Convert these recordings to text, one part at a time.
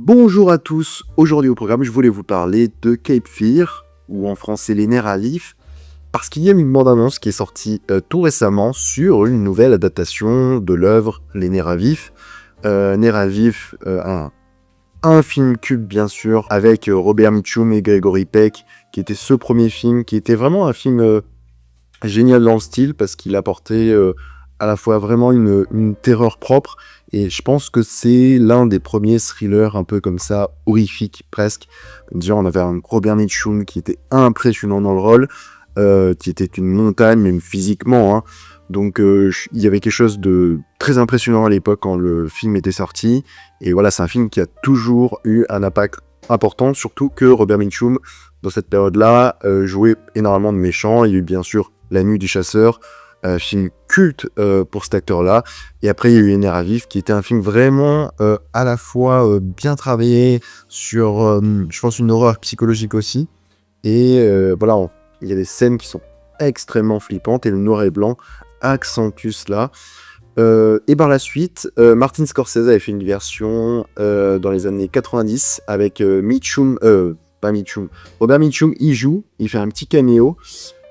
Bonjour à tous, aujourd'hui au programme je voulais vous parler de Cape Fear, ou en français Les Nerfs à vif, parce qu'il y a une bande-annonce qui est sortie tout récemment sur une nouvelle adaptation de l'œuvre Les Nerfs à vif. Nerfs à vif, un film culte bien sûr, avec Robert Mitchum et Gregory Peck, qui était ce premier film, qui était vraiment un film génial dans le style, parce qu'il apportait à la fois vraiment une terreur propre, et je pense que c'est l'un des premiers thrillers un peu comme ça, horrifiques presque. Déjà, on avait un Robert Mitchum qui était impressionnant dans le rôle, qui était une montagne, même physiquement, hein. Donc, il y avait quelque chose de très impressionnant à l'époque quand le film était sorti. Et voilà, c'est un film qui a toujours eu un impact important, surtout que Robert Mitchum, dans cette période-là, jouait énormément de méchants. Il y a eu bien sûr La Nuit du Chasseur, film culte pour cet acteur-là. Et après, il y a eu Les Nerfs à vif, qui était un film vraiment à la fois bien travaillé sur, je pense, une horreur psychologique aussi. Et voilà, il y a des scènes qui sont extrêmement flippantes, et le noir et blanc accentue cela. Et par la suite, Martin Scorsese avait fait une version dans les années 90 avec Mitchum, pas Mitchum, Robert Mitchum, il fait un petit caméo,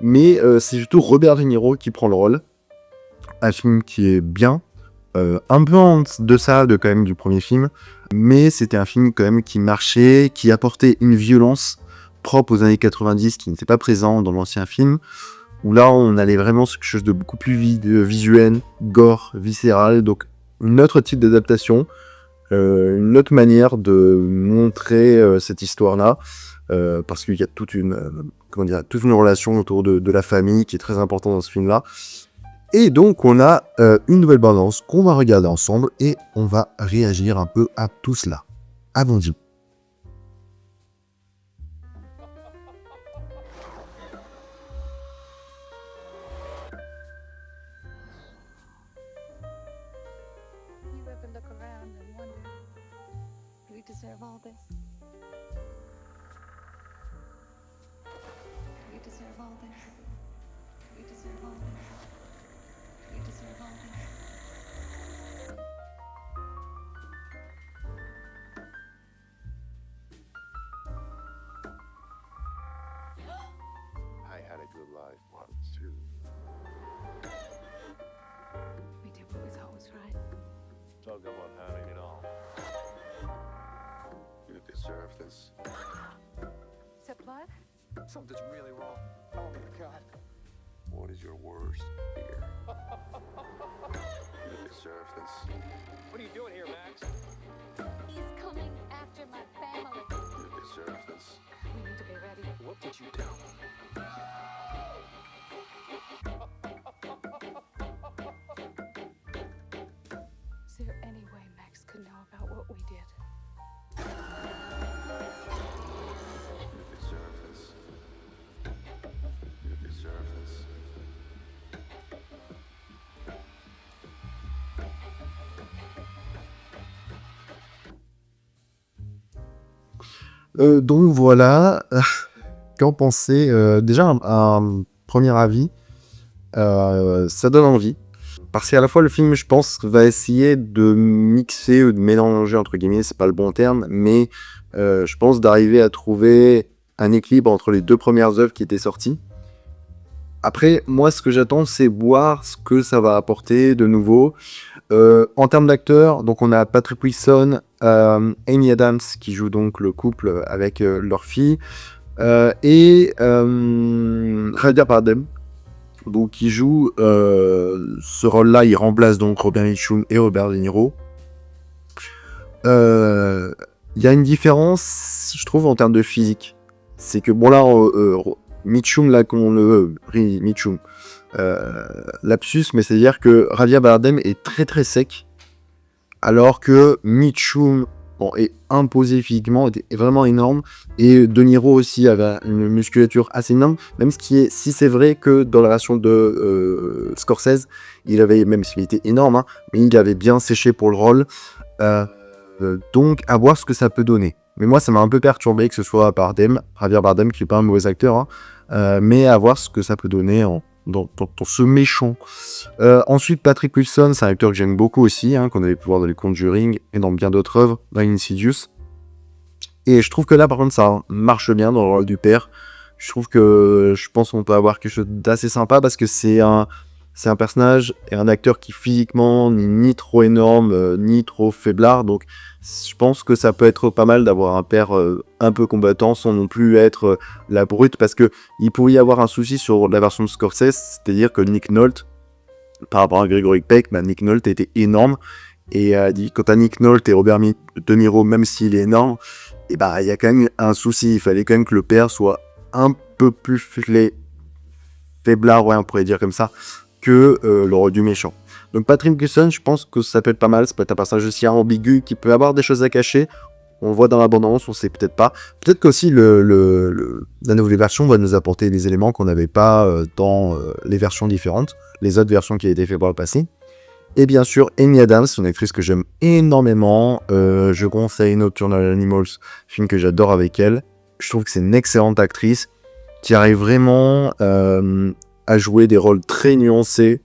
mais c'est surtout Robert De Niro qui prend le rôle. Un film qui est bien, un peu en deçà de quand même du premier film, mais c'était un film quand même qui marchait, qui apportait une violence propre aux années 90 qui n'était pas présent dans l'ancien film, où là on allait vraiment sur quelque chose de beaucoup plus visuel, gore, viscéral, donc un autre type d'adaptation, une autre manière de montrer cette histoire-là, parce qu'il y a toute une relation autour de la famille qui est très importante dans ce film-là. Et donc on a une nouvelle bande-annonce qu'on va regarder ensemble, et on va réagir un peu à tout cela. Allons-y. You ever look around and wonder, do we deserve all this? Do we deserve all this? Do we deserve all this? Do we deserve all this? I had a good life once too. We did what we thought was right. Talk about having it all. You deserve this. Is that blood? Something's really wrong. Oh my God. What is your worst fear? You deserve this. What are you doing here, Max? He's coming after my family. You deserve this. We need to be ready. What did you do? Is there any way Max could know about what we did? You deserve this. You deserve this. Donc voilà, qu'en penser déjà un premier avis, ça donne envie. Parce qu'à la fois le film, je pense, va essayer de mixer ou de mélanger, entre guillemets, c'est pas le bon terme, mais je pense d'arriver à trouver un équilibre entre les deux premières œuvres qui étaient sorties. Après, moi, ce que j'attends, c'est voir ce que ça va apporter de nouveau. En termes d'acteurs, donc on a Patrick Wilson, Amy Adams qui joue donc le couple avec leur fille, et Javier Bardem, donc qui joue ce rôle-là. Il remplace donc Robert Mitchum et Robert De Niro. Il y a une différence, je trouve, en termes de physique. C'est que bon là, Mitchum, là qu'on le Mitchum, lapsus, mais c'est-à-dire que Javier Bardem est très très sec, alors que Mitchum est imposé physiquement, est vraiment énorme, et De Niro aussi avait une musculature assez énorme, même si c'est vrai que dans la version de Scorsese, il avait, même s'il était énorme, hein, mais il avait bien séché pour le rôle, donc à voir ce que ça peut donner. Mais moi ça m'a un peu perturbé que ce soit Javier Bardem, qui est pas un mauvais acteur, hein, mais à voir ce que ça peut donner dans ce méchant. Ensuite, Patrick Wilson, c'est un acteur que j'aime beaucoup aussi, hein, qu'on avait pu voir dans les Conjuring et dans bien d'autres œuvres, dans Insidious. Et je trouve que là, par contre, ça marche bien dans le rôle du père. Je pense qu'on peut avoir quelque chose d'assez sympa parce que c'est un personnage et un acteur qui physiquement n'est ni trop énorme, ni trop faiblard. Donc, je pense que ça peut être pas mal d'avoir un père un peu combattant sans non plus être la brute. Parce que il pourrait y avoir un souci sur la version de Scorsese, c'est-à-dire que Nick Nolte, par rapport à Gregory Peck, Nick Nolte était énorme. Et quant à Nick Nolte et Robert De Niro, même s'il est énorme, il y a quand même un souci. Il fallait quand même que le père soit un peu plus faiblard, ouais, on pourrait dire comme ça, que le rôle du méchant. Donc Patrick Wilson, je pense que ça peut être pas mal. Ça peut être un personnage aussi ambigu qui peut avoir des choses à cacher. On le voit dans l'abondance, on sait peut-être pas. Peut-être qu'aussi la nouvelle version va nous apporter des éléments qu'on n'avait pas dans les versions différentes, les autres versions qui avaient été faites par le passé. Et bien sûr, Amy Adams, une actrice que j'aime énormément. Je conseille Nocturnal Animals, film que j'adore avec elle. Je trouve que c'est une excellente actrice qui arrive vraiment à jouer des rôles très nuancés.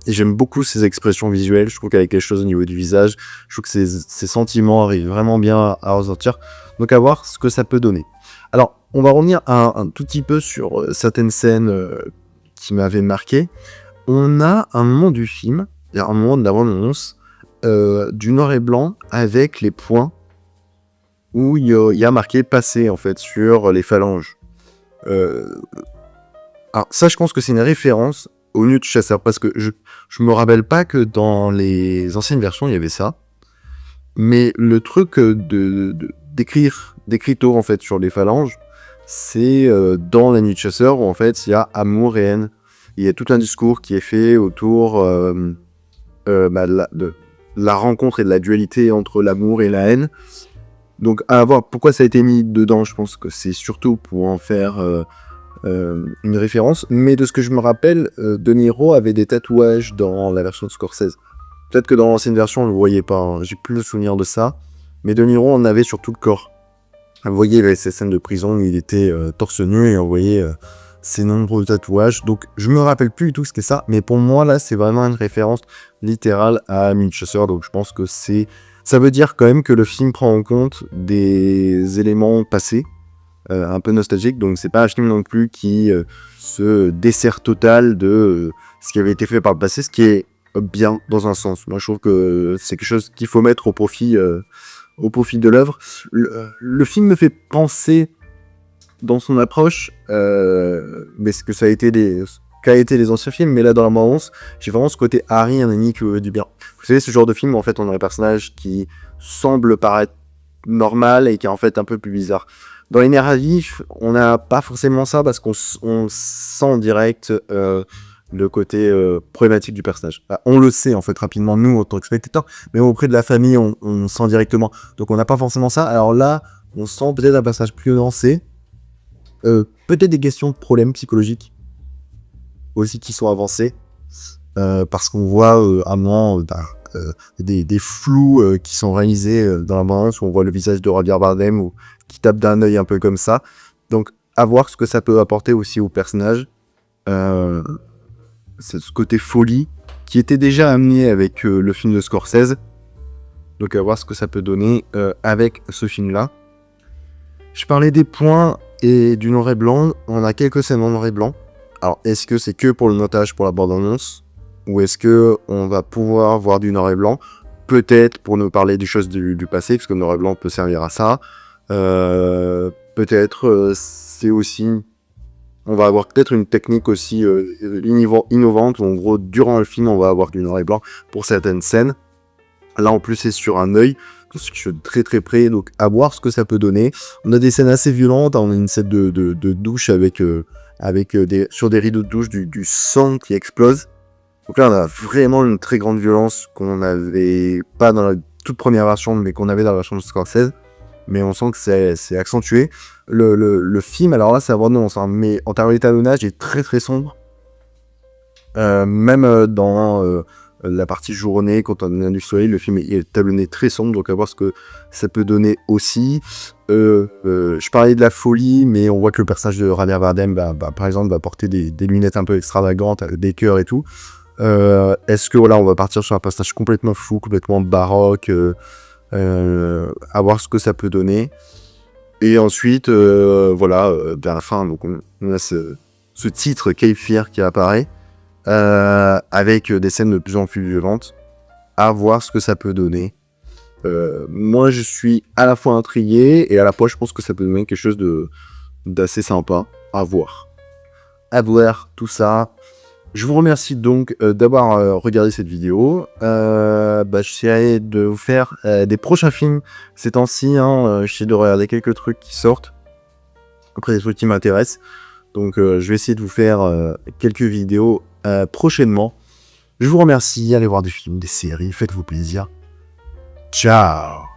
Et j'aime beaucoup ses expressions visuelles. Je trouve qu'elle a quelque chose au niveau du visage. Je trouve que ses sentiments arrivent vraiment bien à ressortir. Donc à voir ce que ça peut donner. Alors, on va revenir un tout petit peu sur certaines scènes qui m'avaient marqué. On a un moment du film, il y a un moment de la bande-annonce, du noir et blanc avec les points où il y a marqué passer en fait sur les phalanges. Alors ça, je pense que c'est une référence au nœud de chasseur parce que je me rappelle pas que dans les anciennes versions il y avait ça, mais le truc d'écriture en fait sur les phalanges, c'est dans la nuit de chasseur où en fait il y a amour et haine. Il y a tout un discours qui est fait autour de la rencontre et de la dualité entre l'amour et la haine. Donc à voir pourquoi ça a été mis dedans, je pense que c'est surtout pour en faire une référence. Mais de ce que je me rappelle, De Niro avait des tatouages dans la version de Scorsese. Peut-être que dans l'ancienne version on le voyait pas, hein. J'ai plus le souvenir de ça. Mais De Niro en avait sur tout le corps. Vous voyez, il avait ces scènes de prison où il était torse nu et on voyait ces nombreux tatouages. Donc je me rappelle plus du tout ce qu'est ça, mais pour moi là c'est vraiment une référence littérale à Nuit de chasseur. Donc je pense que ça veut dire quand même que le film prend en compte des éléments passés, un peu nostalgiques. Donc c'est pas un film non plus qui se dessert total de ce qui avait été fait par le passé, ce qui est bien dans un sens. Moi je trouve que c'est quelque chose qu'il faut mettre au profit de l'œuvre. Le film me fait penser dans son approche, mais ce que ça a été qu'a été les anciens films, mais là dans la bande-annonce, j'ai vraiment ce côté Harry, un ennemi qui veut du bien. Vous savez, ce genre de film où en fait on a un personnage qui semble paraître normal et qui est en fait un peu plus bizarre. Dans Les Nerfs à vif, on n'a pas forcément ça parce qu'on sent en direct le côté problématique du personnage. On le sait en fait rapidement nous en tant que spectateurs, mais auprès de la famille on sent directement. Donc on n'a pas forcément ça. Alors là, on sent peut-être un personnage plus nuancé. Peut-être des questions de problèmes psychologiques aussi qui sont avancées parce qu'on voit à un moment des flous qui sont réalisés dans la bande-annonce où on voit le visage de Javier Bardem ou qui tape d'un œil un peu comme ça. Donc à voir ce que ça peut apporter aussi au personnage, c'est ce côté folie qui était déjà amené avec le film de Scorsese. Donc à voir ce que ça peut donner avec ce film là. Je parlais des points et du noir et blanc, on a quelques scènes en noir et blanc. Alors, est-ce que c'est que pour le montage, pour la bande-annonce, ou est-ce que on va pouvoir voir du noir et blanc, peut-être pour nous parler des choses du passé, parce que le noir et blanc peut servir à ça. Peut-être c'est aussi, on va avoir peut-être une technique aussi innovante, où en gros, durant le film, on va avoir du noir et blanc pour certaines scènes. Là, en plus, c'est sur un œil. Je suis très très près, donc à voir ce que ça peut donner. On a des scènes assez violentes, on a une scène de douche avec sur des rideaux de douche du sang qui explose. Donc là on a vraiment une très grande violence qu'on n'avait pas dans la toute première version, mais qu'on avait dans la version de Scorsese. Mais on sent que c'est accentué. Le film, alors là c'est abondant, mais en termes d'étalonnage, il est très très sombre. Même dans la partie journée, quand on a du soleil, le film est tablonné très sombre, donc à voir ce que ça peut donner aussi. Je parlais de la folie, mais on voit que le personnage de Javier Bardem, par exemple, va porter des lunettes un peu extravagantes, avec des cœurs et tout. Est-ce que voilà, on va partir sur un personnage complètement fou, complètement baroque, à voir ce que ça peut donner. Et ensuite, voilà, vers la fin, donc on a ce titre Cape Fear qui apparaît, avec des scènes de plus en plus violentes, à voir ce que ça peut donner. Moi, je suis à la fois intrigué, et à la fois, je pense que ça peut donner quelque chose d'assez sympa, à voir. À voir tout ça. Je vous remercie donc d'avoir regardé cette vidéo. J'essaierai de vous faire des prochains films ces temps-ci. J'essaie de regarder quelques trucs qui sortent. Après, des trucs qui m'intéressent. Donc, je vais essayer de vous faire quelques vidéos prochainement. Je vous remercie. Allez voir des films, des séries. Faites-vous plaisir. Ciao!